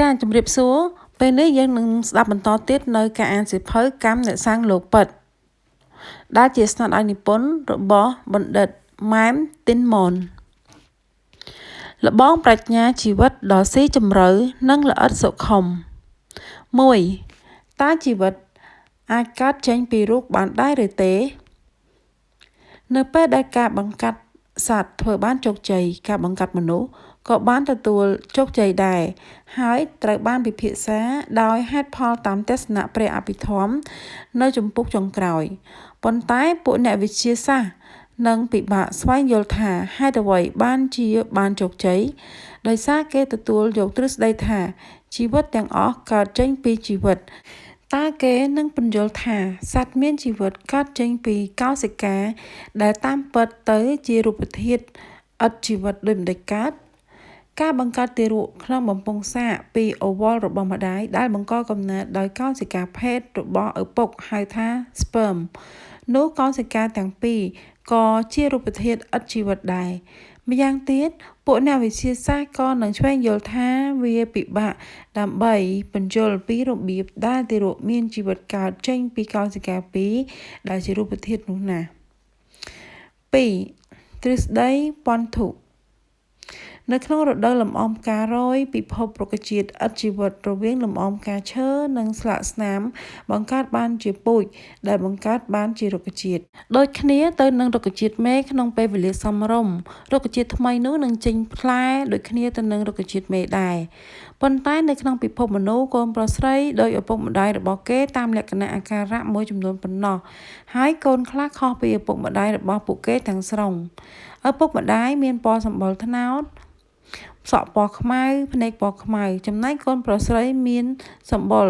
ចាជំរាបសួរពេលនេះយើងនឹងស្ដាប់បន្តទៀតនៅការអានសៀវភៅកម្មអ្នកសាងលោកពិតដែលជាស្នាដៃនិពន្ធរបស់បណ្ឌិតម៉ែមទីនម៉ុនលបងប្រាជ្ញាជីវិតដ៏ស៊ីជម្រៅនិងល្អិតសុខុម 1. តើជីវិតអាចកើតចេញពីរូបបានដែរឬទេនៅពេលដែលការបង្កាត់សត្វធ្វើបានជោគជ័យការបង្កាត់មនុស្សក៏បានទទួលជោគជ័យដែរហើយត្រូវបានពិភាក្សាដោយហេតុផលតាមទស្សនៈព្រះអភិធម្មនៅជំពូកចុងក្រោយប៉ុន្តែពួកអ្នកវិទ្យាសាស្ត្រនឹងពិបាកស្វែងយល់ថាហេតុអ្វីបានជោគជ័យដោយសារគេទទួលយកទ្រឹស្ដីថាជីវិតទាំងអស់កើតចេញពីជីវិតតើគេនឹងពន្យល់ថាសត្វមានជីវិតកើតចេញពីកោសិកាដែលតាមពិតទៅជារូបធាតុឥតជីវិតដូចម្តេចកើតការបង្កើតទារកក្នុងបំពង់សាកពីអូវលរបស់ម្ដាយដែលបង្កកំណើតដោយកោសិកាភេទរបស់ឪពុកហៅថា sperm នោះកោសិកាទាំងពីរក៏ជារូបធាតុឥតជីវិតដែរម្យ៉ាងទៀតពួកអ្នកវិទ្យាសាស្ត្រក៏នឹងឆ្វេងយល់ថាវាពិបាកដើម្បីពន្យល់ពីរបៀបដែលទារកមានជីវិតកើតចេញពីកោសិកាពីរដែលជារូបធាតុនោះណា 2. ទ្រឹស្ដីពន្ធុនៅក្នុងរដូវលំអងផ្ការយពិភពរុក្ខជាតិឥតជីវិតរវាងលំអងផ្កាឈើនិងស្លាកស្នាមបង្កើតបានជាពូជដែលបង្កើតបានជារុក្ខជាតិដូចគ្នាទៅនឹងរុក្ខជាតិមេក្នុងពេលវេលាសមរម្យរុក្ខជាតិថ្មីនោះនឹងចេញផ្លែដូចគ្នាទៅនឹងរុក្ខជាតិមេដែរប៉ុន្តែនៅក្នុងពិភពមនុស្សកូនប្រុសស្រីដោយឪពុកម្ដាយរបស់គេតាមលក្ខណៈអាការៈមួយចំនួនប៉ុណ្ណោះហើយកូនខ្លះខុសពីឪពុកម្ដាយរបស់ពួកគេទាំងស្រុងឪពុកម្ដាយមានពណ៌សម្បុរត្នោតសក់ពណ៌ខ្មៅភ្នែកពណ៌ខ្មៅចំណែកកូនប្រុសស្រីមានសម្បុរ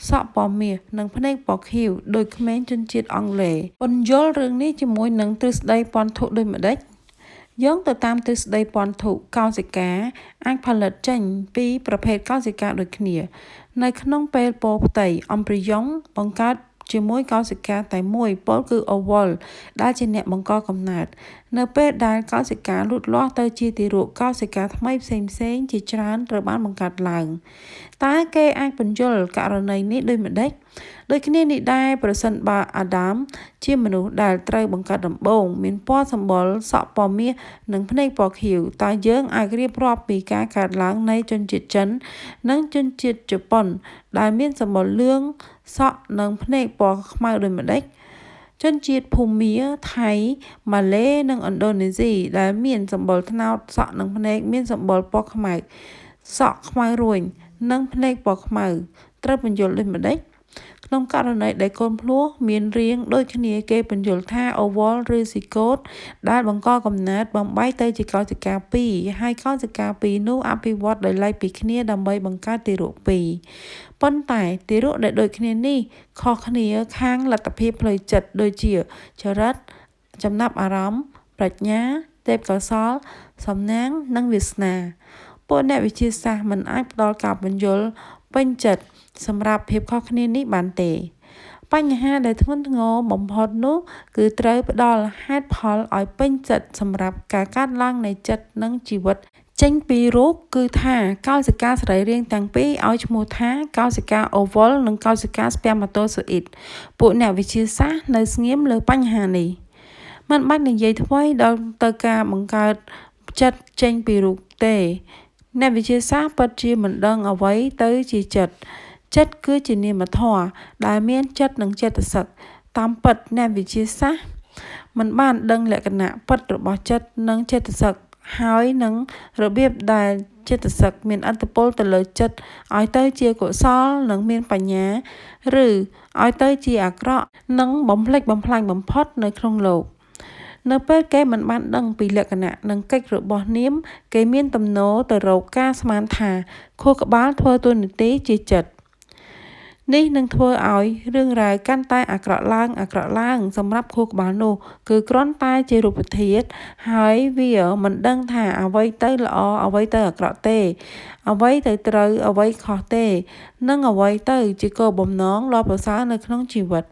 សក់ពណ៌មាសនិងភ្នែកពណ៌ខៀវដូចក្មេងជនជាតិអង់គ្លេសពន្យល់រឿងនេះជាមួយនឹងទ្រឹស្ដីពន្ធុដូចម្ដេចយោងទៅតាមទ្រឹស្ដីពន្ធុកោសិកាអាចផលិតចេញពីប្រភេទកោសិកាដូចគ្នានៅក្នុងពេលពោលផ្ទៃអំព្រីយ៉ុងបង្កើតជាមួយកោសិកាតែមួយពោលគឺអូវលដែលជាអ្នកបង្កកំណើតនៅពេលដែលកោសិកាលូតលាស់ទៅជាទារកកោសិកាថ្មីផ្សេងជាច្រើនត្រូវបានបង្កើតឡើងតើគេអាចពន្យល់ករណីនេះដូចម្ដេចដូចគ្នានេះដែរប្រសិនបើអាដាមជាមនុស្សដែលត្រូវបង្កើតដំបូងមានពណ៌សម្បុរសក់ពណ៌មាសនិងភ្នែកពណ៌ខៀវតើយើងអាចរៀបរាប់ពីការកើតឡើងនៃជនជាតិចិននិងជនជាតិជប៉ុនដែលមានសម្បុរលឿងសក់និងភ្នែកពណ៌ខ្មៅដូចម្ដេចជនជាតិភូមាថៃម៉ាឡេនិងឥណ្ឌូនេស៊ីដែលមានសម្បុរត្នោតសក់និងភ្នែកមានសម្បុរពណ៌ខ្មៅសក់ខ្មៅរួញនិងភ្នែកពណ៌ខ្មៅត្រូវពន្យល់ដូចម្ដេចក្នុងករណីដែលកូនភ្លោះមានរាងដូចគ្នាគេពន្យល់ថាអូវលឬស៊ីកូតដែលបង្កកំណើតបំបែកទៅជាកោសិកាពីរហើយកោសិកាពីរនោះអភិវឌ្ឍដោយឡែកពីគ្នាដើម្បីបង្កើតទារកពីរប៉ុន្តែទារកដែលដូចគ្នានេះខុសគ្នាខាងលទ្ធភាពផ្លូវចិត្តដូចជាចរិតចំណាប់អារម្មណ៍ប្រាជ្ញាទេពកោសល្យសំណាងនិងវាសនាពួកអ្នកវិទ្យាសាស្ត្រមិនអាចផ្ដល់ការពន្យល់ពេញចិត្តសម្រាប់ភាពខុសគ្នានេះបានទេបញ្ហាដែលធ្ងន់ធ្ងរបំផុតនោះគឺត្រូវផ្ដល់ហេតុផលឲ្យពេញចិត្តសម្រាប់ការកើតឡើងនៃចិត្តនិងជីវិតចេញពីរូបគឺថាកោសិកាសរីរាង្គទាំងពីរឲ្យឈ្មោះថាកោសិកាអូវលនិងកោសិកាស្ពែម៉ាតូស៊ូអ៊ីតពួកអ្នកវិទ្យាសាស្ត្រនៅស្ងៀមលើបញ្ហានេះមិនបាច់និយាយថ្មីដល់ទៅការបង្កើតចិត្តចេញពីរូបទេអ្នកវិទ្យាសាស្ត្រពិតជាមិនដឹងអ្វីទៅជាចិត្តគឺជានាមធម៌ដែលមានចិត្តនិងចេតសិកតាមពិតអ្នកវិទ្យាសាស្ត្រមិនបានដឹងលក្ខណៈពិតរបស់ចិត្តនិងចេតសិកហើយនឹងរបៀបដែលចេតសិកមានឥទ្ធិពលទៅលើចិត្តឲ្យទៅជាកុសលនិងមានបញ្ញាឬឲ្យទៅជាអាក្រក់និងបំផ្លិចបំផ្លាញបំផុតនៅក្នុងលោកនៅពេលគេមិនបានដឹងពីលក្ខណៈនិងកិច្ចរបស់នាមគេមានទំនោរទៅរកការស្មានថាខួរក្បាលធ្វើតួនាទីជាចិត្តនេះនឹងធ្វើឲ្យរឿងរ៉ាវកាន់តែអាក្រក់ឡើងសម្រាប់ខួរក្បាលនោះគឺគ្រាន់តែជារូបធាតុហើយវាមិនដឹងថាអ្វីទៅល្អអ្វីទៅអាក្រក់ទេអ្វីទៅត្រូវអ្វីខុសទេនិងអ្វីទៅជាគោលបំណងដ៏ប្រសើរនៅក្នុងជីវិត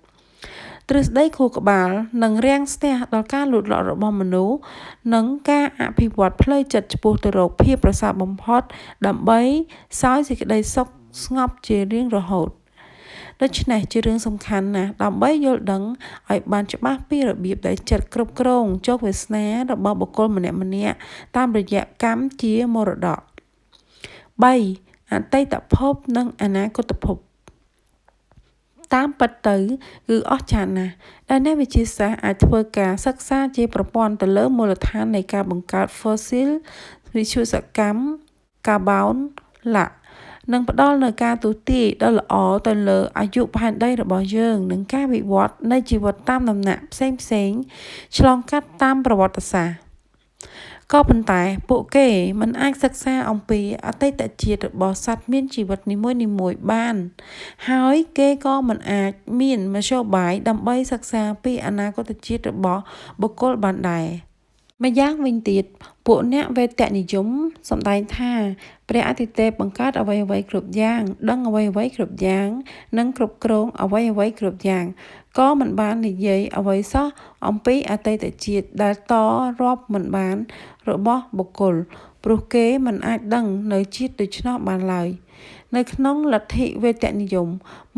ទ្រឹស្ដីខួរក្បាលនិងរាំងស្ទះដល់ការលូតលាស់របស់មនុស្សនិងការអភិវឌ្ឍផ្លូវចិត្តឆ្ពោះទៅរកភាពប្រសើរបំផុតដើម្បីសោយសេចក្តីសុខស្ងប់ជារៀងរហូតដូច្នេះជារឿងសំខាន់ណាស់ដើម្បីយល់ដឹងឲ្យបានច្បាស់ពីរបៀបដែលចិត្តគ្រប់គ្រងជោគវាសនារបស់បុគ្គលម្នាក់ៗតាមរយៈកម្មជាមរតក 3. អតីតភពនិងអនាគតភពតាមពិតទៅគឺអស្ចារ្យណាស់ដែលអ្នកវិទ្យាសាស្ត្រអាចធ្វើការសិក្សាជាប្រព័ន្ធទៅលើមូលដ្ឋាននៃការបង្កើត fossil វិទ្យាសកម្ម កាបូនឡាក់និងផ្ដល់នូវការទូទាយដ៏ល្អទៅលើអាយុផែនដីរបស់យើងនិងការវិវត្តនៃជីវិតតាមដំណាក់ផ្សេងឆ្លងកាត់តាមប្រវត្តិសាស្ត្រក៏ប៉ុន្តែពួកគេមិនអាចសិក្សាអំពីអតីតជាតិរបស់សត្វមានជីវិតនីមួយៗបានហើយគេក៏មិនអាចមានមធ្យោបាយដើម្បីសិក្សាពីអនាគតជាតិរបស់បុគ្គលបានដែរម្យ៉ាងវិញទៀតពួកអ្នកវេទនិយមសម្ដែងថាព្រះអាទិទេពបង្កើតអ្វីៗគ្រប់យ៉ាងដឹងអ្វីៗគ្រប់យ៉ាងនិងគ្រប់គ្រងអ្វីៗគ្រប់យ៉ាងក៏មិនបាននិយាយអ្វីសោះអំពីអតីតជាតិដែលតរាប់មិនបានរបស់បុគ្គលព្រោះគេមិនអាចដឹងនៅជាតិដូច្នោះបានឡើយនៅក្នុងលទ្ធិវេទនិយម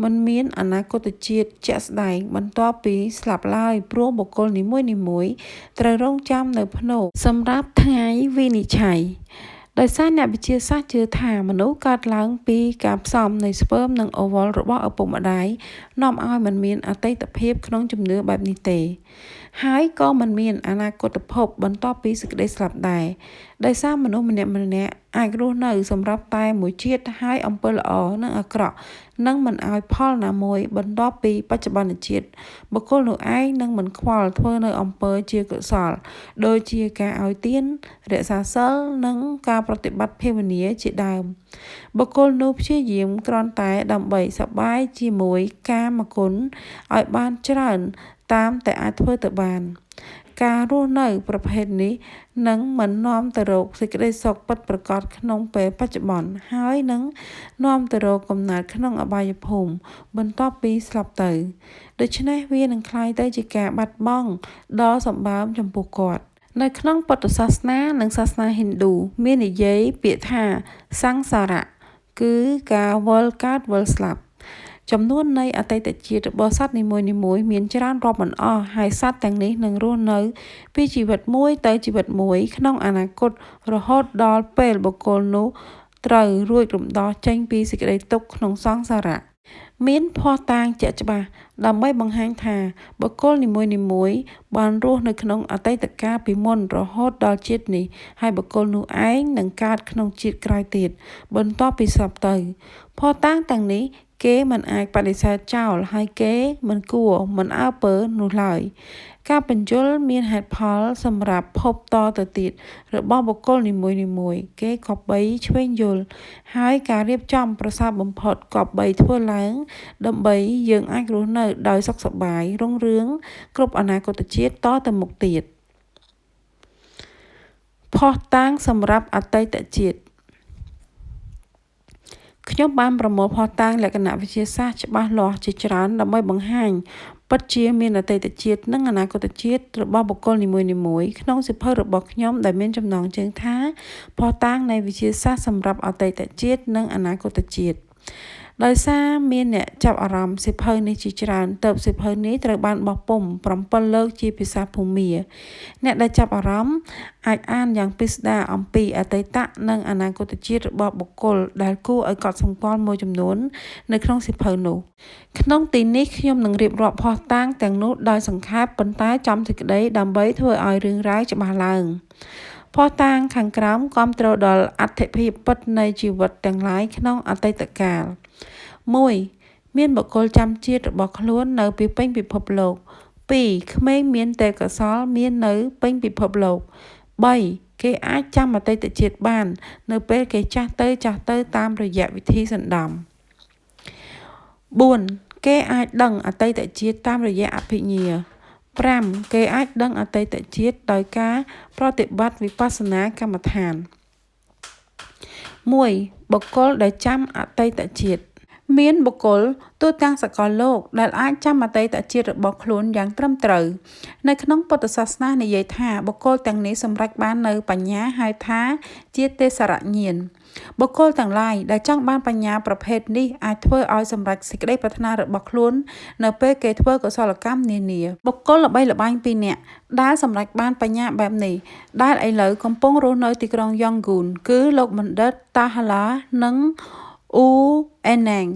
មិនមានអនាគតជាតិជាក់ស្ដែងបន្ទាប់ពីស្លាប់ឡើយព្រោះបុគ្គលនីមួយៗត្រូវរងចាំនៅភ្នូកសម្រាប់ថ្ងៃវិនិច្ឆ័យដោយសារអ្នកវិទ្យាសាស្ត្រជឿថាមនុស្សកើតឡើងពីការផ្សំនៃស្ពឺមនិងអូវលរបស់ឪពុកម្ដាយនាំឲ្យมันមានអតីតភាពក្នុងជំនឿបែបនេះទេហើយក៏មិនមានអនាគតភពបន្ទាប់ពីសេចក្តីស្លាប់ដែរដោយសារមនុស្សម្នាក់អាចរស់នៅសម្រាប់តែមួយជាតិហើយអំពើល្អនិងអាក្រក់នឹងមិនឲ្យផលណាមួយបន្ទាប់ពីបច្ចុប្បន្នជាតិបុគ្គលនោះឯងនឹងមិនខ្វល់ធ្វើនៅអំពើជាកុសលដូចជាការឲ្យទានរក្សាសីលនិងការប្រតិបត្តិភាវនាជាដើមបុគ្គលនោះព្យាយាមគ្រាន់តែដើម្បីសប្បាយជាមួយកាមគុណឲ្យបានច្រើនតាមតែអាចធ្វើទៅបានការរស់នៅប្រភេទនេះនឹងមិននាំទៅរកសេចក្តីសុខពិតប្រាកដក្នុងពេលបច្ចុប្បន្នហើយនឹងនាំទៅរកកំណើតក្នុងអបាយភូមិបន្ទាប់ពីស្លាប់ទៅដូច្នេះវានឹងคล้ายទៅជាការបាត់បង់ដ៏សម្បើមចំពោះគាត់នៅក្នុងពុទ្ធសាសនានិងសាសនាហិណ្ឌូមាននិយាយពាក្យថាសង្សារៈគឺការវិលកើតវិលស្លាប់ចំនួននៃអតីតជាតិរបស់សត្វនីមួយៗមានច្រើនរាប់មិនអស់ហើយសត្វទាំងនេះនឹងរស់នៅពីជីវិតមួយទៅជីវិតមួយក្នុងអនាគតរហូតដល់ពេលបុគ្គលនោះត្រូវរួចរំដោះចេញពីសេចក្តីទុក្ខក្នុងសង្សារៈមានភស្តុតាងជាក់ច្បាស់ដើម្បីបង្ហាញថាបុគ្គលនីមួយៗបានរស់នៅក្នុងអតីតកាលពីមុនរហូតដល់ជាតិនេះហើយបុគ្គលនោះឯងនឹងកើតក្នុងជាតិក្រោយទៀតបន្ទាប់ពីស្លាប់ទៅភស្តុតាងទាំងនេះគេមិនអាចបដិសេធចោលហើយគេមិនគួរមិនអើពើនោះឡើយការបញ្យលមានហេតុផលសម្រាប់ភពតទៅទៀតរបស់បុគ្គលនីមួយៗគេក៏បីឆ្វេងយល់ហើយការរៀបចំប្រសើរបំផុតក៏បីធ្វើឡើងដើម្បីយើងអាចរស់នៅដោយសុខសប្បាយរុងរឿងគ្រប់អនាគតជាតិតទៅមុខទៀតភស្តុតាងសម្រាប់អតីតជាតិខ្ញុំបានប្រមូលភស្តុតាងលក្ខណៈវិទ្យាសាស្ត្រច្បាស់លាស់ជាច្រើនដើម្បីបង្ហាញពិតជាមានអតីតជាតិនិងអនាគតជាតិរបស់បុគ្គលនីមួយៗក្នុងសៀវភៅរបស់ខ្ញុំដែលមានចំណងជើងថាភស្តុតាងនៃវិទ្យាសាស្ត្រសម្រាប់អតីតជាតិនិងអនាគតជាតិដោយសារមានអ្នកចាប់អារម្មណ៍សៀវភៅនេះជាច្រើនទើបសៀវភៅនេះត្រូវបានបោះពុម្ព7លើកជាភាសាភូមាអ្នកដែលចាប់អារម្មណ៍អាចអានយ៉ាងពិស្ដារអំពីអតីតនិងអនាគតជាតិរបស់បុគ្គលដែលគួរឲ្យកត់សម្គាល់មួយចំនួននៅក្នុងសៀវភៅនោះក្នុងទីនេះខ្ញុំនឹងរៀបរាប់ភស្តុតាងទាំងនោះដោយសង្ខេបប៉ុន្តែចំសេចក្តីដើម្បីធ្វើឲ្យរឿងរ៉ាវច្បាស់ឡើងភស្តុតាងខាងក្រោមគាំទ្រដល់អត្ថិភាពពិតនៃជីវិតទាំងឡាយក្នុងអតីតកាល 1. មានបុគ្គលចាំជាតិរបស់ខ្លួននៅពីពេញពិភពលោក 2. ក្មេងមានទេពកោសល្យមាននៅពេញពិភពលោក 3. គេអាចចាំអតីតជាតិបាននៅពេលគេចាស់ទៅតាមរយៈវិធីសណ្ដំ 4. គេអាចដឹងអតីតជាតិតាមរយៈអភិញ្ញា 5. គេអាចដឹងអតីតជាតិដោយការប្រតិបត្តិវិបស្សនាកម្មដ្ឋាន 1. បុគ្គលដែលចាំអតីតជាតិ មានបុគ្គលទូទាំងសកលលោកដែលអាចចាំអតីតជាតិរបស់ខ្លួនយ៉ាងត្រឹមត្រូវនៅក្នុងពុទ្ធសាសនានិយាយថាបុគ្គលទាំងនេះសម្រេចបាននៅបញ្ញាហៅថាជាទេសរញ្ញាណបុគ្គលទាំងឡាយដែលចង់បានបញ្ញាប្រភេទនេះអាចធ្វើឲ្យសម្រេចសេចក្តីប្រាថ្នារបស់ខ្លួននៅពេលគេធ្វើកុសលកម្មនានាបុគ្គលល្បីល្បាញ2នាក់ដែលសម្រេចបានបញ្ញាបែបនេះដែលឥឡូវកំពុងរស់នៅទីក្រុងយ៉ងហ្គូនគឺលោកបណ្ឌិតតាហាឡានិងអ៊ូអេណាង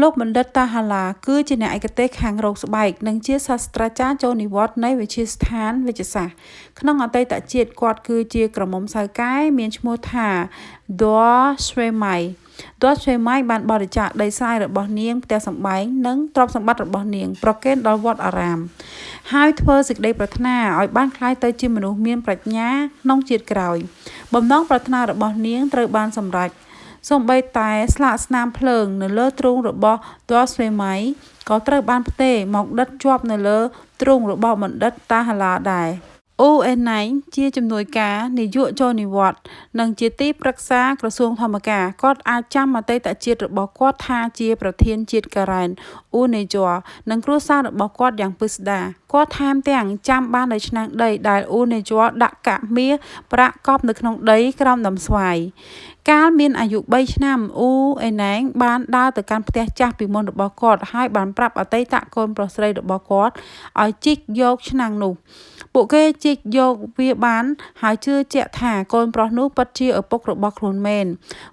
លោកបណ្ឌិតតាហាឡាគឺជាអ្នកឯកទេសខាងរោគស្បែកនិងជាសាស្ត្រាចារ្យចូលនិវត្តន៍នៃវិទ្យាស្ថានវេជ្ជសាស្ត្រក្នុងអតីតជាតិគាត់គឺជាក្រមុំសៅកែមានឈ្មោះថាដ័រស្វេម៉ៃបានបរិច្ចាគដីស្រែរបស់នាងផ្ទះសម្បែងនិងទ្រព្យសម្បត្តិរបស់នាងប្រគេនដល់វត្តអារាមហើយធ្វើសេចក្តីប្រាថ្នាឲ្យបានក្លាយទៅជាមនុស្សមានប្រាជ្ញាក្នុងជាតិក្រោយបំណងប្រាថ្នារបស់នាងត្រូវបានសម្រេចសូម្បីតែស្លាកស្នាមភ្លើងនៅលើទ្រូងរបស់ដ័រស្វេម៉ៃក៏ត្រូវបានផ្ទេរមកដិតជាប់នៅលើទ្រូងរបស់បណ្ឌិតតាហាឡាដែរអូអេណាញជាជំនួយការនាយកចូលនិវត្តន៍និងជាទីប្រឹក្សាក្រសួងធម្មការគាត់អាចចាំអតីតជាតិរបស់គាត់ថាជាប្រធានជាតិការ៉ែនអ៊ូណេជ័រនិងគ្រួសាររបស់គាត់យ៉ាងពិស្ដារគាត់ថែមទាំងចាំបាននៅឆ្នាំងដីដែលអ៊ូណេជ័រដាក់កាក់មាសប្រាក់កប់នៅក្នុងដីក្រោមដើមស្វាយកាលមានអាយុ3ឆ្នាំអ៊ូអេណាងបានដើរទៅកាន់ផ្ទះចាស់ពីមុនរបស់គាត់ហើយបានប្រាប់អតីតកូនប្រុសស្រីរបស់គាត់ឲ្យជីកយកឆ្នាំងនោះពួកគេជីកយកវាបានហើយជឿជាក់ថាកូនប្រុសនោះពិតជាឪពុករបស់ខ្លួនមែន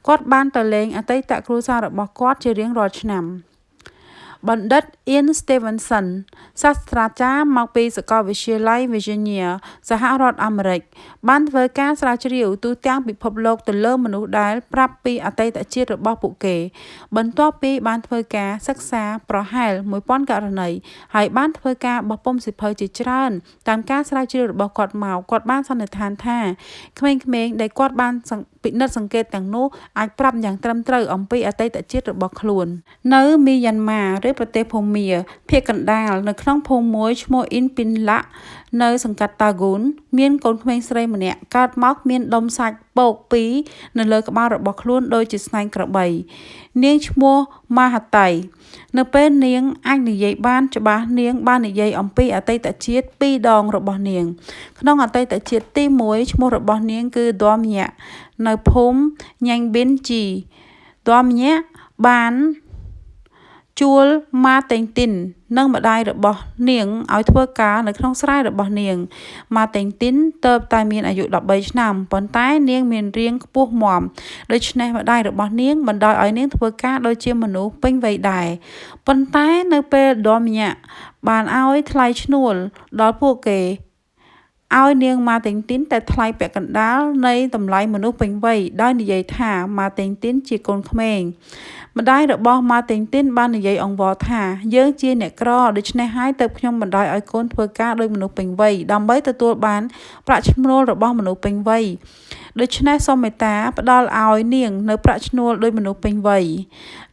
គាត់បានទៅលេងអតីតគ្រួសាររបស់គាត់ជារៀងរាល់ឆ្នាំបណ្ឌិត Ian Stevenson សាស្ត្រាចារ្យមកពីសាកលវិទ្យាល័យ Virginia សហរដ្ឋអាមេរិកបានធ្វើការស្រាវជ្រាវទូទាំងពិភពលោកទៅលើមនុស្សដែលប្រាប់ពីអតីតជាតិរបស់ពួកគេបន្ទាប់ពីបានធ្វើការសិក្សាប្រហែល 1000 ករណីហើយបានធ្វើការបោះពុម្ពសៀវភៅជាច្រើនតាមការស្រាវជ្រាវរបស់គាត់មកគាត់បានសន្និដ្ឋានថាក្មេងៗដែលគាត់បានពិនិត្យសង្កេតទាំងនោះអាចប្រាប់យ៉ាងត្រឹមត្រូវអំពីអតីតជាតិរបស់ខ្លួននៅមីយ៉ាន់ម៉ាឬប្រទេសភូមាភាគកណ្ដាលនៅក្នុងភូមិមួយឈ្មោះអ៊ីនពីនឡាក់នៅសង្កាត់តាហ្គូនមានកូនក្មេងស្រីម្នាក់កើតមកមានដុំសាច់ពោក2នៅលើក្បាលរបស់ខ្លួនដូចជាស្នែងក្របីនាងឈ្មោះម៉ាហាតៃនៅពេលនាងអាចនិយាយបានច្បាស់នាងបាននិយាយអំពីអតីតជាតិ2ដងរបស់នាងក្នុងអតីតជាតិទី1ឈ្មោះរបស់នាងគឺដ័មញាក់នៅភូមិញ៉ាញ់ប៊ីនជីដ័មញាក់បានជួលម៉ាតេងទីននិងម្ដាយរបស់នាងឲ្យធ្វើការនៅក្នុងស្រែរបស់នាងម៉ាតេងទីនទើបតែមានអាយុ13ឆ្នាំប៉ុន្តែនាងមានរាងខ្ពស់មាំដូច្នេះម្ដាយរបស់នាងបណ្ដោយឲ្យនាងធ្វើការដូចជាមនុស្សពេញវ័យដែរប៉ុន្តែនៅពេលដ័មញាក់បានឲ្យថ្លៃឈ្នួលដល់ពួកគេឲ្យនាងម៉ាតេងទីនតែថ្លៃពាក់កណ្ដាលនៃតម្លៃមនុស្សពេញវ័យដោយនិយាយថាម៉ាតេងទីនជាកូនក្មេងម្ដាយរបស់ម៉ាតេងទីនបាននិយាយអង្វរថាយើងជាអ្នកក្រដូច្នេះហើយទើបខ្ញុំបណ្ដោយឲ្យកូនធ្វើការដោយមនុស្សពេញវ័យដើម្បីទទួលបានប្រាក់ឈ្នួលរបស់មនុស្សពេញវ័យដូច្នេះសូមមេត្តាផ្ដល់ឲ្យនាងនៅប្រាក់ឈ្នួលដោយមនុស្សពេញវ័យ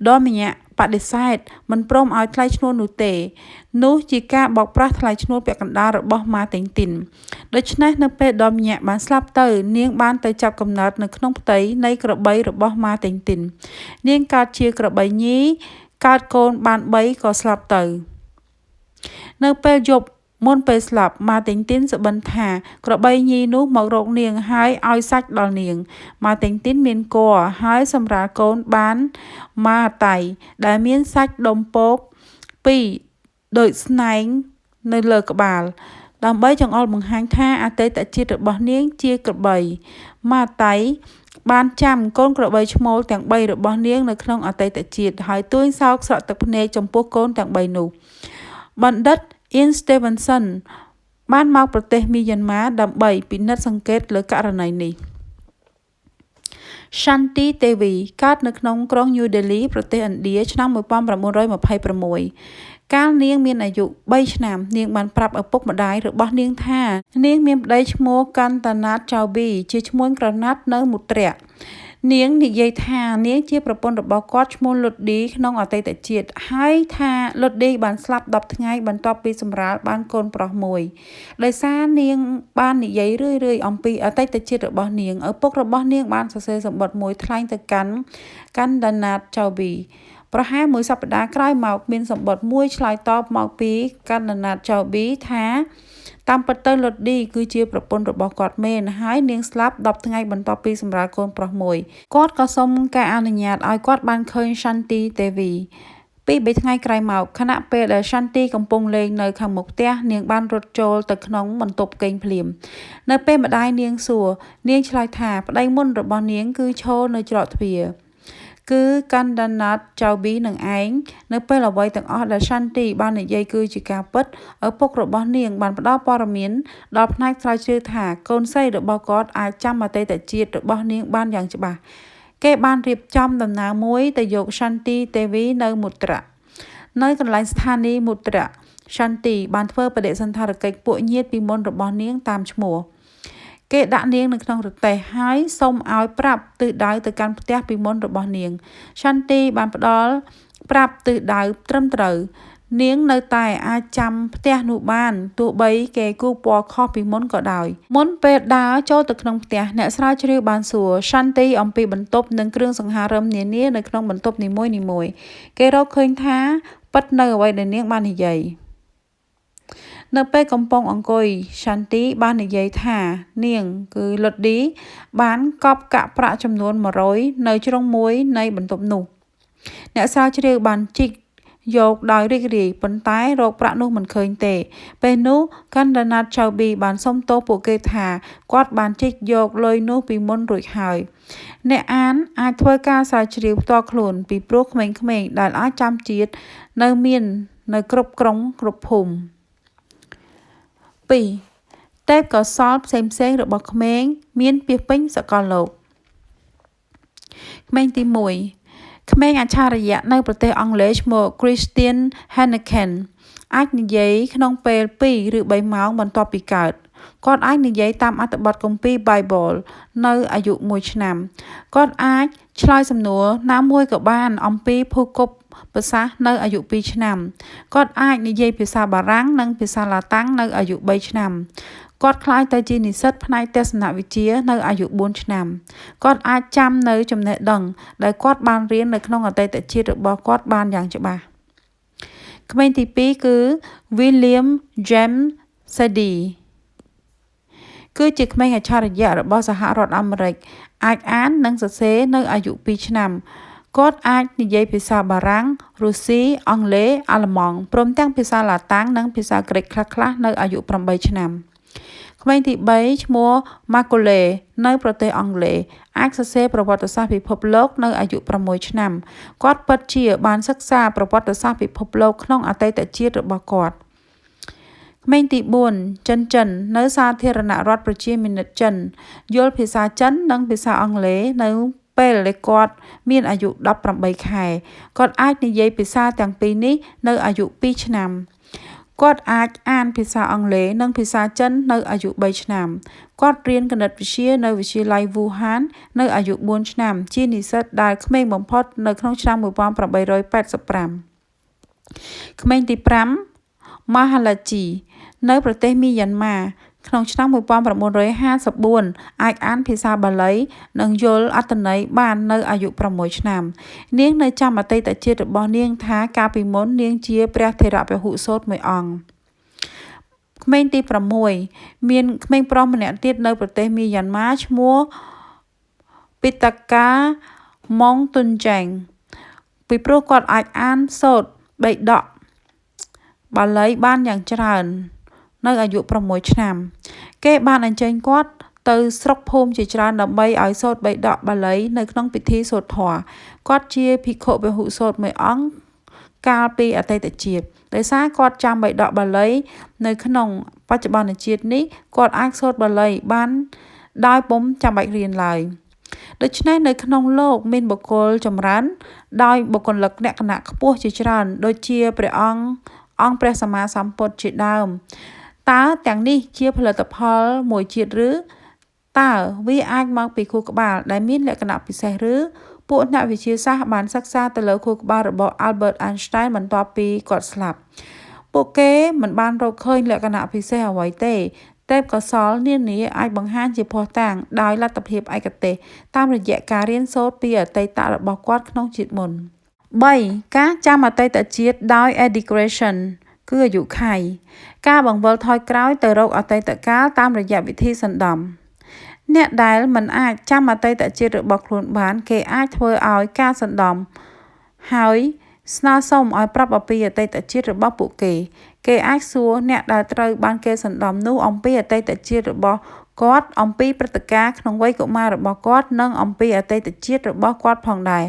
ដមញ៉ាបដិសេធមិនព្រមឲ្យថ្លៃឈ្នួលនោះទេនោះជាការបោកប្រាស់ថ្លៃឈ្នួលពាក់កណ្ដាលរបស់ម៉ាតេងទីនដូច្នេះនៅពេលដមញ៉ាបានស្លាប់ទៅនាងបានទៅចាប់កំណើតនៅក្នុងផ្ទៃនៃក្របីរបស់ម៉ាតេងទីននាងកើតជាក្របីញីកើតកូនបាន3ក៏ស្លាប់ទៅនៅពេលយប់មុនពេលស្លាប់ម៉ាតេងទីនសុបិនថាក្របីញីនោះមករកនាងហើយឲ្យសាច់ដល់នាងម៉ាតេងទីនមានគភ៌ហើយសម្រាលកូនបានម៉ាតៃដែលមានសាច់ដុំពោក2ដូចស្នែងនៅលើក្បាលដើម្បីចង្អុលបង្ហាញថាអតីតជាតិរបស់នាងជាក្របីម៉ាតៃបានចាំកូនក្របីឈ្មោលទាំង3របស់នាងនៅក្នុងអតីតជាតិហើយទួយសោកស្រក់ទឹកភ្នែកចំពោះកូនទាំង3នោះបណ្ឌិតIan Stevenson បានមកប្រទេសមីយ៉ាន់ម៉ាដើម្បីពិនិត្យសង្កេតលើករណីនេះ Shanti Devi កើតនៅក្នុងក្រុង New Delhi ប្រទេសឥណ្ឌាឆ្នាំ1926កាលនាងមានអាយុ3ឆ្នាំនាងបានប្រាប់ឪពុកម្ដាយរបស់នាងថានាងមានប្តីឈ្មោះ Kantanath Chowbey ជាឈ្មួញក្រណាត់នៅមុទ្រៈ នាងនិយាយថានាងជាប្រពន្ធរបស់គាត់ឈ្មោះលុតឌីក្នុងអតីតជាតិហើយថាលុតឌីបានស្លាប់10ថ្ងៃបន្ទាប់ពីសម្រាលបានកូនប្រុសមួយដោយសារនាងបាននិយាយរឿយៗអំពីអតីតជាតិរបស់នាងឪពុករបស់នាងបានសរសេរសម្បត្តិមួយថ្លែងទៅកាន់ដាណាតចៅប៊ីប្រហែលមួយសប្តាហ៍ក្រោយមកមានសម្បត្តិមួយឆ្លើយតបមកពីកាន់ដាណាតចៅប៊ីថាតាមពិតទៅលុតឌីគឺជាប្រពន្ធរបស់គាត់មែនហើយនាងស្លាប់10ថ្ងៃបន្ទាប់ពីសម្រាលកូនប្រុសមួយគាត់ក៏សុំការអនុញ្ញាតឲ្យគាត់បានឃើញឆន្ទីទេវីពី3ថ្ងៃក្រោយមកខណៈពេលដែលឆន្ទីកំពុងលេងនៅខាងមុខផ្ទះនាងបានរត់ចូលទៅក្នុងបន្ទប់គេងភ្លាមនៅពេលម្ដាយនាងសួរនាងឆ្លើយថាប្តីមុនរបស់នាងគឺឈរនៅច្រកទ្វារគឺកាន់ដាណាតចៅប៊ីនឹងឯងនៅពេលអ្វីទាំងអស់ដែលឆន្ទីបាននិយាយគឺជាការពិតឪពុករបស់នាងបានផ្ដល់ព័ត៌មានដល់ផ្នែកស្រាវជ្រាវថាកូនស្រីរបស់គាត់អាចចាំអតីតជាតិរបស់នាងបានយ៉ាងច្បាស់គេបានរៀបចំដំណើរមួយទៅយកឆន្ទីទេវីនៅមុទ្រៈនៅកន្លែងស្ថានីយ៍មុទ្រៈឆន្ទីបានធ្វើបដិសណ្ឋារកិច្ចពួកញាតិពីមុនរបស់នាងតាមឈ្មោះគេដាក់នាងនៅក្នុងរទេះហើយសុំឲ្យប្រាប់ទិសដៅទៅកាន់ផ្ទះពីមុនរបស់នាងឆន្ទីបានផ្ដល់ប្រាប់ទិសដៅត្រឹមត្រូវនាងនៅតែអាចចាំផ្ទះនោះបានទោះបីគេគូពណ៌ខុសពីមុនក៏ដោយមុនពេលដើរចូលទៅក្នុងផ្ទះអ្នកស្រាវជ្រាវបានសួរឆន្ទីអំពីបន្ទប់និងគ្រឿងសង្ហារិមនានានៅក្នុងបន្ទប់នីមួយៗគេរកឃើញថាពិតនៅអ្វីដែលនាងបាននិយាយនៅពេលកំពុងអង្គុយឆន្ទីបាននិយាយថានាងគឺលុតឌីបានកប់កាក់ប្រាក់ចំនួន100នៅជ្រុងមួយនៃបន្ទប់នោះអ្នកស្រាវជ្រាវបានជីកយកដោយរីករាយប៉ុន្តែរកប្រាក់នោះមិនឃើញទេពេលនោះកាន់ដាណាតចៅប៊ីបានសុំទោសពួកគេថាគាត់បានជីកយកលុយនោះពីមុនរួចហើយអ្នកអានអាចធ្វើការស្រាវជ្រាវផ្ទាល់ខ្លួនពីព្រោះក្មេងៗដែលអាចចាំជាតិនៅមាននៅគ្រប់ក្រុងគ្រប់ភូមិ2ទេពកោសល្យផ្សេងៗរបស់ក្មេងមានពាសពេញសកលលោកក្មេងទី1ក្មេងអច្ឆរិយៈនៅប្រទេសអង់គ្លេសឈ្មោះ Christian Henneken អាចនិយាយក្នុងពេល2ឬ3ម៉ោងបន្ទាប់ពីកើតគាត់អាចនិយាយតាមអត្ថបទគម្ពីរ Bible នៅអាយុ1ឆ្នាំគាត់អាចឆ្លើយសំណួរណាមួយក៏បានអំពីភូកុបភាសានៅអាយុ2ឆ្នាំគាត់អាចនិយាយភាសាបារាំងនិងភាសាឡាតាំងនៅអាយុ3ឆ្នាំគាត់ក្លាយទៅជានិស្សិតផ្នែកទស្សនវិជ្ជានៅអាយុ4ឆ្នាំគាត់អាចចាំនៅចំណេះដឹងដែលគាត់បានរៀននៅក្នុងអតីតជាតិរបស់គាត់បានយ៉ាងច្បាស់ក្មេងទី2គឺ William James Sadi គឺជាក្មេងអច្ឆរិយៈរបស់សហរដ្ឋអាមេរិកអាចអាននិងសរសេរនៅអាយុ2ឆ្នាំគាត់អាចនិយាយភាសាបារាំងរុស្ស៊ីអង់គ្លេសអាល្លឺម៉ង់ព្រមទាំងភាសាឡាតាំងនិងភាសាក្រិកខ្លះៗនៅអាយុ8ឆ្នាំក្មេងទី3ឈ្មោះ Macaulay នៅប្រទេសអង់គ្លេសអាចសរសេរប្រវត្តិសាស្ត្រពិភពលោកនៅអាយុ6ឆ្នាំគាត់ពិតជាបានសិក្សាប្រវត្តិសាស្ត្រពិភពលោកក្នុងអតីតជាតិរបស់គាត់ក្មេងទី4ចិននៅសាធារណរដ្ឋប្រជាមានិតចិនយល់ភាសាចិននិងភាសាអង់គ្លេសនៅពេលដែលគាត់មានអាយុ18ខែគាត់អាចនិយាយភាសាទាំងពីរនេះនៅអាយុ2ឆ្នាំគាត់អាចអានភាសាអង់គ្លេសនិងភាសាចិននៅអាយុ3ឆ្នាំគាត់រៀនគណិតវិទ្យានៅវិទ្យាល័យ Wuhan នៅអាយុ4ឆ្នាំជានិស្សិតដែលក្មេងបំផុតនៅក្នុងឆ្នាំ1885ក្មេងទី5 Mahalaji នៅប្រទេសមីយ៉ាន់ម៉ាក្នុងឆ្នាំ1954អាចអានភាសាបាលីនិងយល់អត្ថន័យបាននៅអាយុ6ឆ្នាំនាងនៅចាំអតីតជាតិរបស់នាងថាកាលពីមុននាងជាព្រះថេរពហុសូត្រមួយអង្គក្មេងទី6មានក្មេងប្រុសម្នាក់ទៀតនៅប្រទេសមីយ៉ាន់ម៉ាឈ្មោះ Pitaka Mongtunjang ពីព្រោះគាត់អាចអានសូត្របិដកបាលីបានយ៉ាងច្រើននៅអាយុ6ឆ្នាំគេបានអញ្ជើញគាត់ទៅស្រុកភូមិជាច្រើនដើម្បីឲ្យសូត្របិដកបាលីនៅក្នុងពិធីសូត្រធម៌គាត់ជាភិក្ខុពហុសូត្រមួយអង្គកាលពីអតីតជាតិដោយសារគាត់ចាំបិដកបាលីនៅក្នុងបច្ចុប្បន្នជាតិនេះគាត់អាចសូត្របាលីបានដោយពុំចាំបាច់រៀនឡើយដូច្នេះនៅក្នុងលោកមានបុគ្គលចម្រើនដោយបុគ្គលិកលក្ខណៈខ្ពស់ជាច្រើនដូចជាព្រះអង្គព្រះសម្មាសម្ពុទ្ធជាដើមតើទាំងនេះជាផលិតផលមួយជាតិឬ តើវាអាចមកពីខួរក្បាលដែលមានលក្ខណៈពិសេសឬពួកអ្នកវិទ្យាសាស្ត្របានសិក្សាទៅលើខួរក្បាលរបស់ Albert Einstein បន្ទាប់ពីគាត់ស្លាប់ពួកគេមិនបានរកឃើញលក្ខណៈពិសេសអ្វីទេទេពកោសល្យនានាអាចបង្ហាញជាភស្តុតាងដោយលទ្ធភាពឯកទេសតាមរយៈការរៀនសូត្រពីអតីតរបស់គាត់ក្នុងជាតិមុន3ការចាំអតីតជាតិដោយ regression គឺអាយុខៃការបង្វិលថយក្រោយទៅរកអតីតកាលតាមរយៈវិធីសណ្ដំអ្នកដែលមិនអាចចាំអតីតជាតិរបស់ខ្លួនបានគេអាចធ្វើឲ្យការសណ្ដំហើយស្នើសុំឲ្យប្រាប់អំពីអតីតជាតិរបស់ពួកគេអាចសួរអ្នកដែលត្រូវបានគេសណ្ដំនោះអំពីអតីតជាតិរបស់គាត់អំពីព្រឹត្តិការណ៍ក្នុងវ័យកុមាររបស់គាត់និងអំពីអតីតជាតិរបស់គាត់ផងដែរ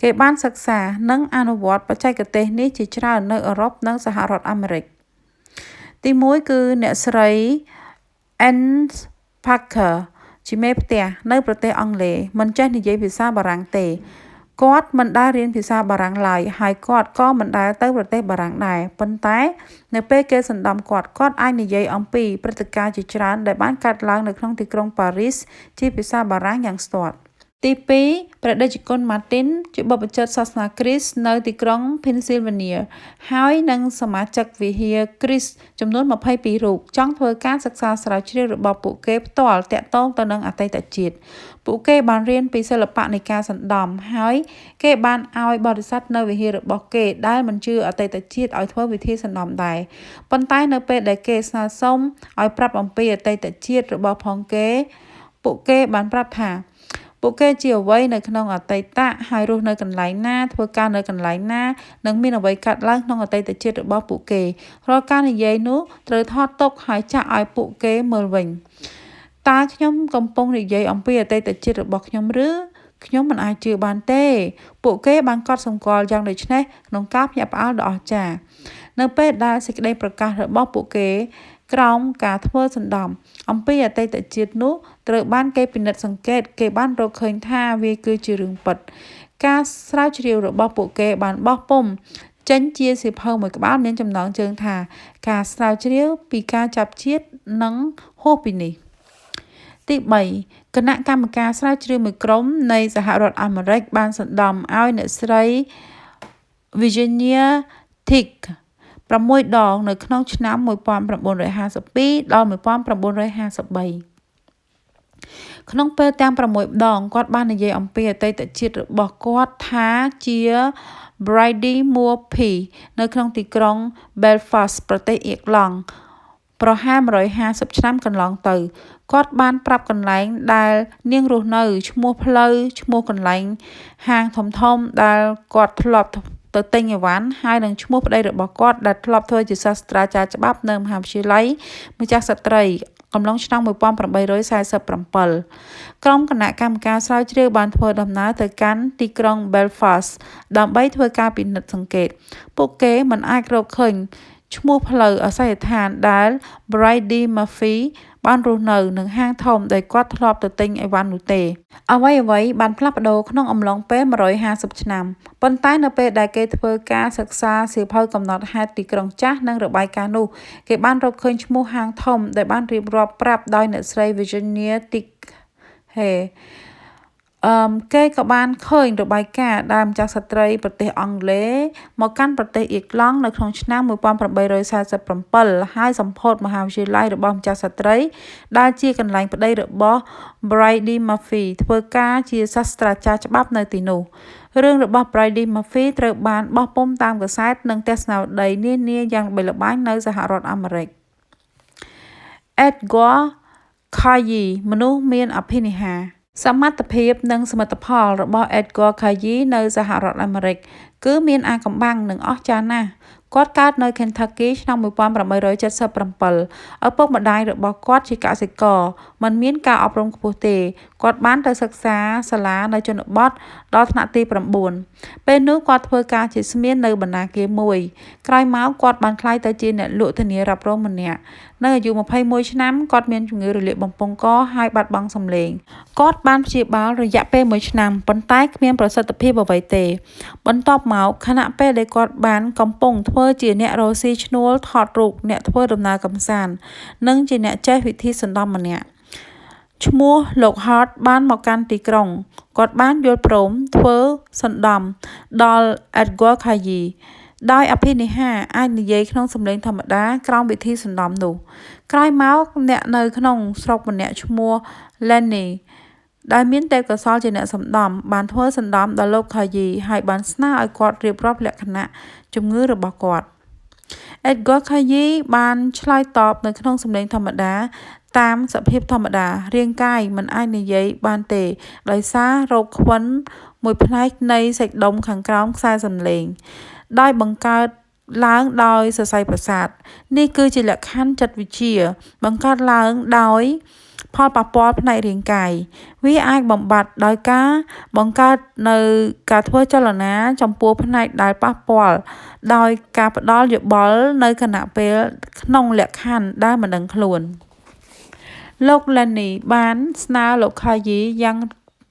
គេបានសិក្សានិងអនុវត្តបច្ចេកទេសនេះជាច្រើននៅអឺរ៉ុបនិងសហរដ្ឋអាមេរិកទី1គឺអ្នកស្រី Anne Parker ជាមេផ្ទះនៅប្រទេសអង់គ្លេសមិនចេះនិយាយភាសាបារាំងទេគាត់មិនដែលរៀនភាសាបារាំងឡើយហើយគាត់ក៏មិនដែលទៅប្រទេសបារាំងដែរប៉ុន្តែនៅពេលគេសណ្ដំគាត់អាចនិយាយអំពីព្រឹត្តិការណ៍ជាច្រើនដែលបានកើតឡើងនៅក្នុងទីក្រុងប៉ារីសជាភាសាបារាំងយ៉ាងស្ទាត់ទី2ព្រះតេជគុណ Martin ជាបព្វជិតសាសនាគ្រីស្ទនៅទីក្រុង Pennsylvania ហើយនិងសមាជិកវិហារគ្រីស្ទចំនួន22រូបចង់ធ្វើការសិក្សាស្រាវជ្រាវរបស់ពួកគេផ្ទាល់ទាក់ទងទៅនឹងអតីតជាតិពួកគេបានរៀនពីសិល្បៈនៃការសណ្ដំហើយគេបានឲ្យបរិស័ទនៅវិហាររបស់គេដែលមិនជឿអតីតជាតិឲ្យធ្វើវិធីសណ្ដំដែរប៉ុន្តែនៅពេលដែលគេស្នើសុំឲ្យប្រាប់អំពីអតីតជាតិរបស់ផងគេពួកគេបានប្រាប់ថាពួកគេជាអ្វីនៅក្នុងអតីតហើយរស់នៅកន្លែងណាធ្វើការនៅកន្លែងណានិងមានអ្វីកើតឡើងក្នុងអតីតជាតិរបស់ពួកគេរាល់ការនិយាយនោះត្រូវថតទុកហើយចាក់ឲ្យពួកគេមើលវិញតើខ្ញុំកំពុងនិយាយអំពីអតីតជាតិរបស់ខ្ញុំឬខ្ញុំមិនអាចជឿបានទេពួកគេបានកត់សម្គាល់យ៉ាងដូចនេះក្នុងការភ្ញាក់ផ្អើលដ៏អស្ចារ្យនៅពេលដែលសេចក្តីប្រកាសរបស់ពួកគេក្រោមការធ្វើសណ្ដំអំពីអតីតជាតិនោះត្រូវបានគេពិនិត្យសង្កេតគេបានរកឃើញថាវាគឺជារឿងពិតការស្រាវជ្រាវរបស់ពួកគេបានបោះពុម្ពចេញជាសៀវភៅមួយក្បាលមានចំណងជើងថាការស្រាវជ្រាវពីការចាប់ជាតិនិងហួសពីនេះទី3គណៈកម្មការស្រាវជ្រាវមួយក្រុមនៃសហរដ្ឋអាមេរិកបានសណ្ដំឲ្យអ្នកស្រី Virginia Tighe 6 ដងនៅក្នុងឆ្នាំ1952ដល់1953ក្នុងពេលទាំង6ដងគាត់បាននិយាយអំពីអតីតជាតិរបស់គាត់ថាជា Brady Moore-P នៅក្នុងទីក្រុង Belfast ប្រទេសអៀរឡង់ប្រហែល150ឆ្នាំកន្លងទៅគាត់បានប្រាប់កន្លែងដែលនាងរស់នៅឈ្មោះផ្លូវឈ្មោះកន្លែងហាងធំដែលគាត់ធ្លាប់ទៅទិញអីវ៉ាន់ហើយនឹងឈ្មោះប្តីរបស់គាត់ដែលធ្លាប់ធ្វើជាសាស្ត្រាចារ្យច្បាប់នៅមហាវិទ្យាល័យម្ចាស់ស្ត្រីកំឡុងឆ្នាំ1847ក្រុមគណៈកម្មការស្រាវជ្រាវបានធ្វើដំណើរទៅកាន់ទីក្រុង Belfast ដើម្បីធ្វើការពិនិត្យសង្កេតពួកគេមិនអាចរកឃើញឈ្មោះផ្លូវអាសយដ្ឋានដែល Brady Murphy បានរស់នៅនឹងហាងធំដែលគាត់ធ្លាប់ទៅទិញអីវ៉ាន់នោះទេអ្វីបានផ្លាស់ប្ដូរក្នុងអំឡុងពេល150ឆ្នាំប៉ុន្តែនៅពេលដែលគេធ្វើការសិក្សាសៀវភៅកំណត់ហេតុទីក្រុងចាស់និងរបាយការណ៍នោះគេបានរកឃើញឈ្មោះហាងធំដែលបានរៀបរាប់ប្រាប់ដោយអ្នកស្រី Virginia Tigheគេក៏បានឃើញរបាយការណ៍ដែលម្ចាស់ស្ត្រីប្រទេសអង់គ្លេសមកកាន់ប្រទេសអៀរឡង់នៅក្នុងឆ្នាំ1847ហើយសម្ពោធមហាវិទ្យាល័យរបស់ម្ចាស់ស្ត្រីដែលជាកន្លែងប្តីរបស់ Brady Murphy ធ្វើការជាសាស្ត្រាចារ្យច្បាប់នៅទីនោះរឿងរបស់ Brady Murphy ត្រូវបានបោះពុម្ពតាមកាសែតនិងទស្សនាវដ្តីនានាយ៉ាងល្បីល្បាញនៅសហរដ្ឋអាមេរិក Edgar Cayce មនុស្សមានអភិនិហាសមត្ថភាពនិងសមិទ្ធផលរបស់ Edgar Cayce នៅសហរដ្ឋអាមេរិកគឺមានអាថ៌កំបាំងនិងអស្ចារ្យណាស់គាត់កើតនៅ Kentucky ឆ្នាំ1877ឪពុកម្ដាយរបស់គាត់ជាកសិករមិនមានការអប់រំខ្ពស់ទេគាត់បានទៅសិក្សាសាលានៅជនបទដល់ថ្នាក់ទី9ពេលនោះគាត់ធ្វើការជាស្មៀននៅបណ្ណាគារមួយក្រោយមកគាត់បានក្លាយទៅជាអ្នកលក់ធានារ៉ាប់រងម្នាក់នៅអាយុ21ឆ្នាំគាត់មានជំងឺរលាកបំពង់កហើយបាត់បង់សំឡេងគាត់បានព្យាបាលរយៈពេល1ឆ្នាំប៉ុន្តែគ្មានប្រសិទ្ធភាពអ្វីទេបន្ទាប់មកខណៈពេលដែលគាត់បានកំពុងធ្វើជាអ្នករកស៊ីឈ្នួលថតរូបអ្នកធ្វើដំណើរកម្សាន្តនិងជាអ្នកចេះវិធីសណ្ដំម្នាក់ ឈ្មោះលោក Hart បានមកកាន់ទីក្រុងគាត់បានយល់ព្រមធ្វើសណ្ដំដល់ Edgar Cayce ដោយអភិនិហាអាចនិយាយក្នុងសំឡេងធម្មតាក្រោមវិធីសណ្ដំនោះក្រោយមកអ្នកនៅក្នុងស្រុកម្នាក់ឈ្មោះ Lenny ដែលមានទេពកោសល្យជាអ្នកសណ្ដំបានធ្វើសណ្ដំដល់លោក Cayce ហើយបានស្នើឲ្យគាត់រៀបរាប់លក្ខណៈជំងឺរបស់គាត់ Edgar Cayce បានឆ្លើយតបនៅក្នុងសំឡេងធម្មតាតាមសភាពធម្មតារាងកាយមិនអាចនិយាយបានទេដោយសាររោគខ្វិនមួយផ្នែកនៃសាច់ដុំខាងក្រោមខ្សែសំឡេងដោយបង្កើតឡើងដោយសរសៃប្រសាទនេះគឺជាលក្ខខណ្ឌចិត្តវិទ្យាបង្កើតឡើងដោយផលប៉ះពាល់ផ្នែករាងកាយវាអាចបំបត្តិដោយការបង្កើតនៅការធ្វើចលនាចំពោះផ្នែកដែលប៉ះពាល់ដោយការផ្ដល់យោបល់នៅគណៈពេលក្នុងលក្ខខណ្ឌដែលមិនដឹងខ្លួនលោក Lenny បានស្នើលោក Cayce យ៉ាង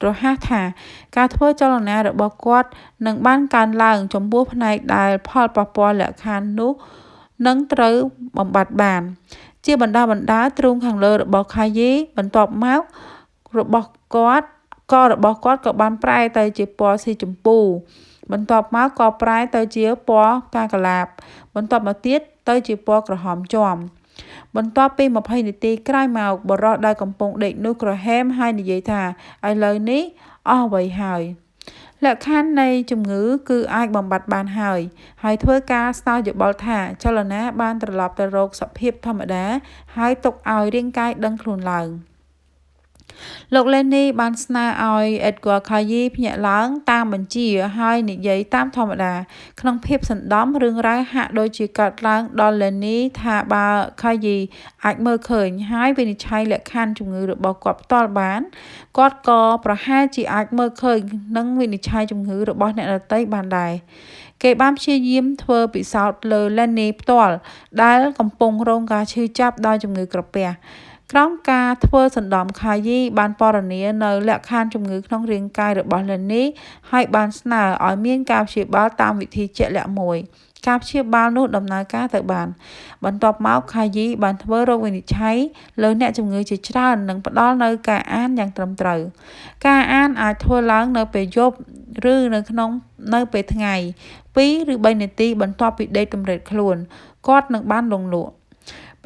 រហ័សថាការធ្វើចលនារបស់គាត់នឹងបានកើនឡើងចំពោះផ្នែកដែលផលប៉ះពាល់លក្ខខណ្ឌនោះនឹងត្រូវបំបត្តិបានជាបណ្ដាទ្រូងខាងលើរបស់ Cayce បន្ទាប់មករបស់គាត់ក៏បានប្រែទៅជាពណ៌ស៊ីជម្ពូបន្ទាប់មកក៏ប្រែទៅជាពណ៌ផ្កាកុលាបបន្ទាប់មកទៀតទៅជាពណ៌ក្រហមជាំបន្ទាប់ពី20នាទីក្រោយមកបរិសុទ្ធដែលកំពុងដេកនោះក្រហមហើយនិយាយថាឥឡូវនេះអស់អ្វីហើយលក្ខខណ្ឌនៃជំងឺគឺអាចបំបត្តិបានហើយធ្វើការស្នើយោបល់ថាចលនាបានត្រឡប់ទៅរកសភាពធម្មតាហើយទុកឲ្យរាងកាយដឹងខ្លួនឡើងលោក Lenny បានស្នើឲ្យ Edgar Cayce ភ្ញាក់ឡើងតាមបញ្ជាហើយនិយាយតាមធម្មតាក្នុងភាពសណ្ដំរឿងរ៉ាវហាក់ដូចជាកើតឡើងដល់ Lenny ថាបើ Cayce អាចមើលឃើញហើយវិនិច្ឆ័យលក្ខខណ្ឌជំងឺរបស់គាត់ផ្ទាល់បានគាត់ក៏ប្រហែលជាអាចមើលឃើញនិងវិនិច្ឆ័យជំងឺរបស់អ្នកដទៃបានដែរគេបានព្យាយាមធ្វើពិសោធន៍លើ Lenny ផ្ទាល់ដែលកំពុងរងការឈឺចាប់ដោយជំងឺក្រពះក្រោមការធ្វើសណ្ដំ Cayce បានពណ៌នានៅលក្ខខណ្ឌជំងឺក្នុងរាងកាយរបស់ Lenny ហើយបានស្នើឲ្យមានការព្យាបាលតាមវិធីជាក់លាក់មួយការព្យាបាលនោះដំណើរការទៅបានបន្ទាប់មក Cayce បានធ្វើរោគវិនិច្ឆ័យលើអ្នកជំងឺជាច្រើននិងផ្ដល់នូវការអានយ៉ាងត្រឹមត្រូវការអានអាចធ្វើឡើងនៅពេលយប់ឬនៅពេលថ្ងៃ2ឬ3នាទីបន្ទាប់ពីដេកតម្រេតខ្លួនគាត់នឹងបានលងលក់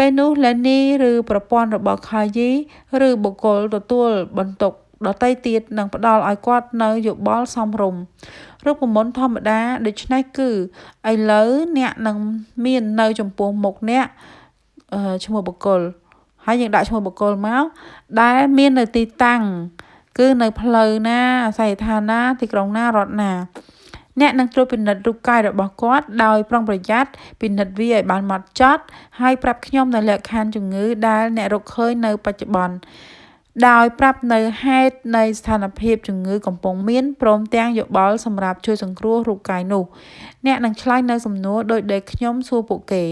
ពេលនោះ Lenny ឬប្រព័ន្ធរបស់ Cayce ឬបុគ្គលទទួលបន្ទុកដទៃទៀតនឹងផ្ដល់ឲ្យគាត់នៅយោបល់សមរម្យរូបមន្តធម្មតាដូច្នេះគឺឥឡូវអ្នកនឹងមាននៅចំពោះមុខអ្នកឈ្មោះបុគ្គលហើយយើងដាក់ឈ្មោះបុគ្គលមកដែលមាននៅទីតាំងគឺនៅផ្លូវណាអាស័យដ្ឋានណាទីក្រុងណារដ្ឋណាអ្នកនឹងត្រួតពិនិត្យរូបកាយរបស់គាត់ដោយប្រុងប្រយ័ត្នពិនិត្យវាឲ្យបានហ្មត់ចត់ហើយប្រាប់ខ្ញុំនៅលក្ខខណ្ឌជំងឺដែលអ្នករកឃើញនៅបច្ចុប្បន្នដោយប្រាប់នៅហេតុនៃស្ថានភាពជំងឺកំពុងមានព្រមទាំងយោបល់សម្រាប់ជួយសង្គ្រោះរូបកាយនោះអ្នកនឹងឆ្លើយនៅសំណួរដោយដែលខ្ញុំសួរពួកគេ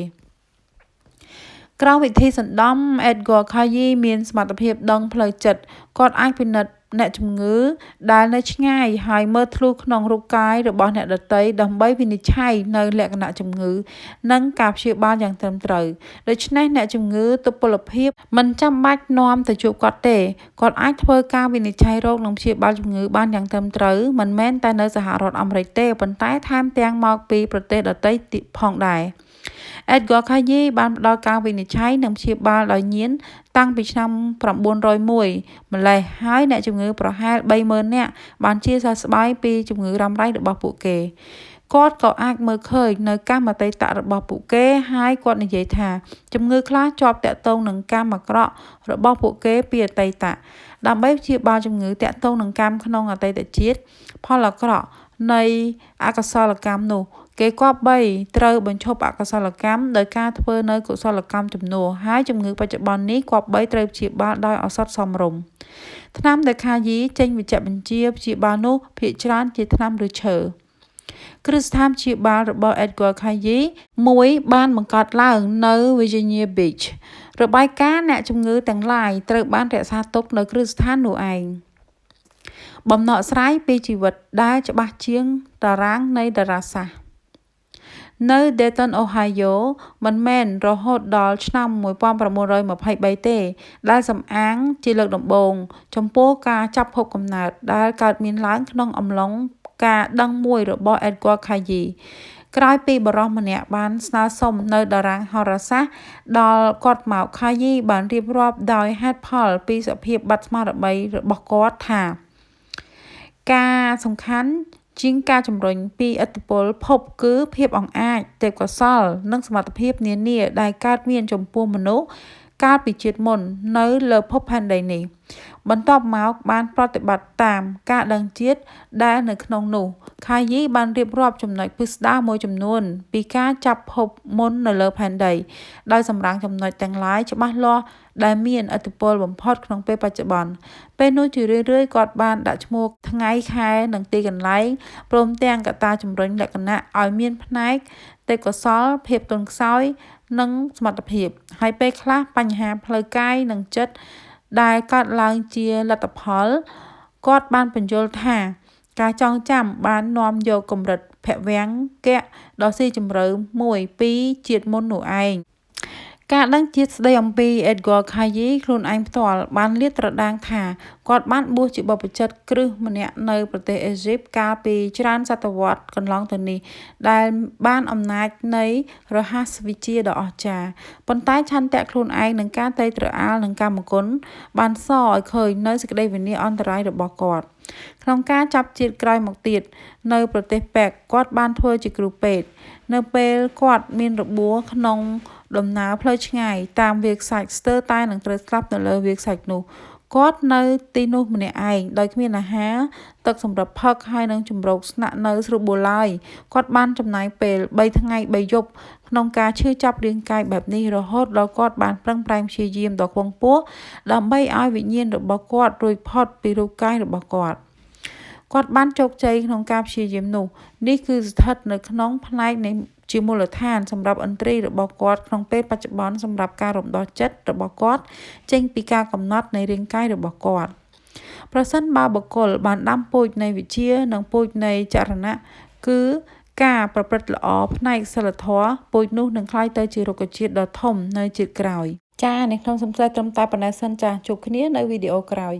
ក្រៅវិធីសណ្ដំ Edgar Cayce មានសមត្ថភាពដឹងផ្លូវចិត្តគាត់អាចពិនិត្យអ្នកជំងឺដែលនៅឆ្ងាយហើយមើលធ្លុះក្នុងរូបកាយរបស់អ្នកដទៃដើម្បីវិនិច្ឆ័យនៅលក្ខណៈជំងឺនិងការព្យាបាលយ៉ាងត្រឹមត្រូវដូច្នេះអ្នកជំងឺទុពលភាពមិនចាំបាច់នាំទៅជួបគាត់ទេគាត់អាចធ្វើការវិនិច្ឆ័យរោគនិងព្យាបាលជំងឺបានយ៉ាងត្រឹមត្រូវមិនមែនតែនៅសហរដ្ឋអាមេរិកទេប៉ុន្តែថែមទាំងមកពីប្រទេសដទៃផងដែរEdgar Cayce បានផ្ដល់ការវិនិច្ឆ័យនិងព្យាបាលដោយញៀនតាំងពីឆ្នាំ901ម្លេះហើយអ្នកជំងឺប្រហែល 30,000 នាក់បានជាសះស្បើយពីជំងឺរ៉ាំរ៉ៃរបស់ពួកគេគាត់ក៏អាចមើលឃើញនៅកម្មអតីតរបស់ពួកគេហើយគាត់និយាយថាជំងឺខ្លះជាប់តាក់ទងនឹងកម្មអាក្រក់របស់ពួកគេពីអតីតដើម្បីព្យាបាលជំងឺតាក់ទងនឹងកម្មក្នុងអតីតជាតិផលអាក្រក់នៃអកុសលកម្មនោះគេគប្បីត្រូវបញ្ឈប់អកុសលកម្មដោយការធ្វើនៅកុសលកម្មជំនួសហើយជំងឺបច្ចុប្បន្ននេះគប្បីត្រូវព្យាបាលដោយឱសថសមរម្យថ្នាំដែល Cayce ចេញវេជ្ជបញ្ជាព្យាបាលនោះភាគច្រើនជាថ្នាំឬឈើគ្រឹះស្ថានព្យាបាលរបស់ Edgar Cayce មួយបានបង្កើតឡើងនៅ Virginia Beach របាយការណ៍អ្នកជំងឺទាំងឡាយត្រូវបានរក្សាទុកនៅគ្រឹះស្ថាននោះឯងបំណកស្រាយពីជីវិតដែលច្បាស់ជាងតារាងនៃតារាសាស្ត្រ នៅ Dayton Ohio មិនមែនរហូតដល់ឆ្នាំ1923ទេដែលសំអាងជាលើកដំបូងចំពោះការចាប់ភពកំណើតដែលកើតមានឡើងក្នុងអំឡុងការដឹងមួយរបស់ Edgar Cayce ក្រោយពីបុរសម្នាក់បានស្នើសុំនៅតារាងហោរាសាស្ត្រដល់គាត់មក Cayce បានរៀបរាប់ដោយហេតុផលពីសភាពបាត់ស្មារតីរបស់គាត់ថាការសំខាន់ជាងការជំរុញពីឥទ្ធិពលភពគឺភាពអង្អាចទេពកោសល្យនិងសមត្ថភាពនានាដែលកើតមានចំពោះមនុស្សកាលពីជាតិមុននៅលើភពផែនដីនេះបន្ទាប់មកបានប្រតិបត្តិតាមការដឹងជាតិដែលនៅក្នុងនោះខាយីបានរៀបរាប់ចំណុចពិស្ដារមួយចំនួនពីការចាប់ភពមុននៅលើផែនដីដោយសម្រាំងចំណុចទាំងឡាយច្បាស់លាស់ដែលមានឥទ្ធិពលបំផុតក្នុងពេលបច្ចុប្បន្នពេលនោះជារឿយៗគាត់បានដាក់ឈ្មោះថ្ងៃខែនិងទីកន្លែងព្រមទាំងកត្តាជំរុញលក្ខណៈឲ្យមានផ្នែកទេពកោសល្យភាពទន់ខ្សោយនិងសមត្ថភាពហើយពេលខ្លះបញ្ហាផ្លូវកាយនិងចិត្តដែលកើតឡើងជាលទ្ធផលគាត់បានបញ្យល់ថាការចងចាំបាននាំយកកម្រិតភវង្គៈដ៏ស៊ីជម្រៅមួយពីជាតិមុននោះឯងការដឹងជាតិស្ដីអំពី Edgar Cayce ខ្លួនឯងផ្ទាល់បានលាតត្រដាងថាគាត់បានបួសជាបព្វជិតគ្រឹះម្នាក់នៅប្រទេសអេស៊ីបកាលពីច្រើនសតវត្សរ៍កន្លងទៅនេះដែលបានអំណាចនៃរហស្សវិទ្យាដ៏អស្ចារ្យប៉ុន្តែឆន្ទៈខ្លួនឯងនឹងការត្រេកត្រអាលនឹងកម្មគុណបានសរឲ្យឃើញនៅសេចក្តីវិនាសអន្តរាយរបស់គាត់ក្នុងការចាប់ជាតិក្រោយមកទៀតនៅប្រទេសប៉ែកគាត់បានធ្វើជាគ្រូពេទ្យនៅពេលគាត់មានរបួសក្នុងដំណើរផ្លូវឆ្ងាយតាមវាលខ្សាច់ស្ទើរតែនឹងត្រូវស្លាប់នៅលើវាលខ្សាច់នោះគាត់នៅទីនោះម្នាក់ឯងដោយគ្មានអាហារទឹកសម្រាប់ផឹកហើយនឹងជម្រកស្នាក់នៅស្រួលបួលឡើយគាត់បានចំណាយពេល3ថ្ងៃ3យប់ក្នុងការឈឺចាប់រាងកាយបែបនេះរហូតដល់គាត់បានប្រឹងប្រែងព្យាយាមដ៏ខ្ពង់ខ្ពស់ដើម្បីឲ្យវិញ្ញាណរបស់គាត់រួចផុតពីរូបកាយរបស់គាត់បានជោគជ័យក្នុងការព្យាយាមនោះនេះគឺស្ថិតនៅក្នុងផ្នែកនៃជាមូលដ្ឋានសម្រាប់ឥន្ទ្រីរបស់គាត់ក្នុងពេលបច្ចុប្បន្នសម្រាប់ការរំដោះចិត្តរបស់គាត់ចេញពីការកំណត់នៃរាងកាយរបស់គាត់ប្រសិនបើបុគ្គលបានដាំពូជនៃវិជ្ជានិងពូជនៃចរណៈគឺការប្រព្រឹត្តល្អផ្នែកសិលធម៌ពូជនោះនឹងក្លាយទៅជារុក្ខជាតិដ៏ធំនៅជាតិក្រោយចា៎នៅក្នុងសំស្ដីត្រឹមតែប៉ុណ្ណេះសិនចា៎ជួបគ្នានៅវីដេអូក្រោយ